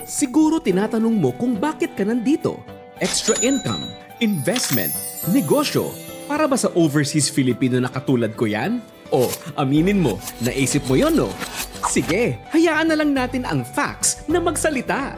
Siguro tinatanong mo kung bakit ka nandito. Extra income, investment, negosyo. Para ba sa overseas Filipino na katulad ko yan? O, aminin mo, naisip mo yon, no? Sige, hayaan na lang natin ang facts na magsalita.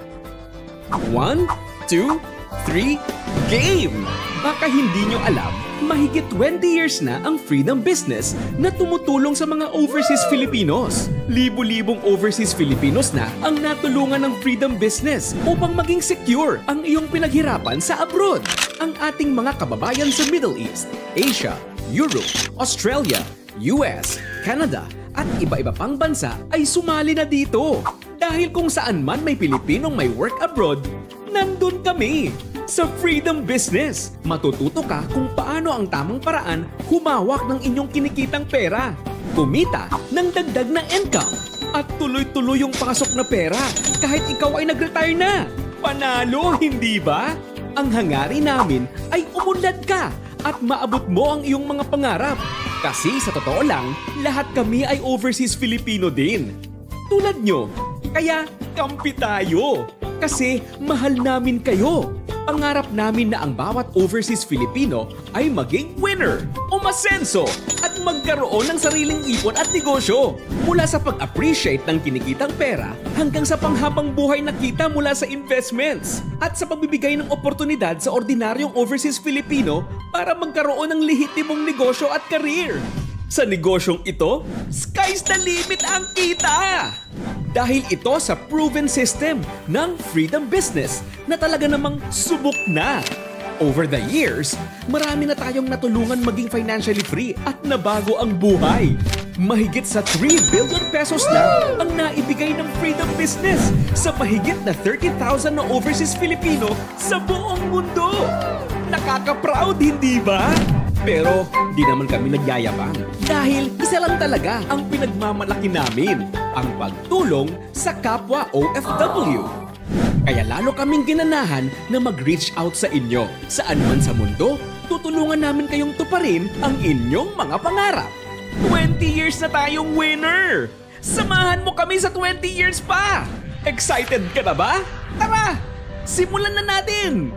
1, 2, 3, game! Baka hindi nyo alam, mahigit 20 years na ang Freedom Business na tumutulong sa mga overseas Filipinos. Libo-libong overseas Filipinos na ang natulungan ng Freedom Business upang maging secure ang iyong pinaghirapan sa abroad. Ang ating mga kababayan sa Middle East, Asia, Europe, Australia, US, Canada at iba-iba pang bansa ay sumali na dito. Dahil kung saan man may Pilipinong may work abroad, nandun kami. Sa Freedom Business, matututo ka kung paano ang tamang paraan humawak ng inyong kinikitang pera, kumita ng dagdag na income, at tuloy-tuloy yung pasok na pera kahit ikaw ay nag-retire na. Panalo, hindi ba? Ang hangarin namin ay umunlad ka at maabot mo ang iyong mga pangarap. Kasi sa totoo lang, lahat kami ay overseas Filipino din. Tulad nyo. Kaya kampi tayo. Kasi mahal namin kayo. Pangarap namin na ang bawat overseas Filipino ay maging winner, umasenso at magkaroon ng sariling ipon at negosyo. Mula sa pag-appreciate ng kinikitang pera hanggang sa panghabang buhay na kita mula sa investments at sa pagbibigay ng oportunidad sa ordinaryong overseas Filipino para magkaroon ng lehitimong negosyo at career. Sa negosyong ito, sky's the limit ang kita! Dahil ito sa proven system ng Freedom Business na talaga namang subok na. Over the years, marami na tayong natulungan maging financially free at nabago ang buhay. Mahigit sa 3 billion pesos na ang naibigay ng Freedom Business sa mahigit na 30,000 na overseas Filipino sa buong mundo. Nakaka-proud, hindi ba? Pero di naman kami nagyayabang dahil isa lang talaga ang pinagmamalaki namin, ang pagtulong sa kapwa OFW. Kaya lalo kaming ginanahan na mag-reach out sa inyo. Saan man sa mundo, tutulungan namin kayong tuparin ang inyong mga pangarap. 20 years na tayong winner! Samahan mo kami sa 20 years pa! Excited ka na ba? Tara! Simulan na natin!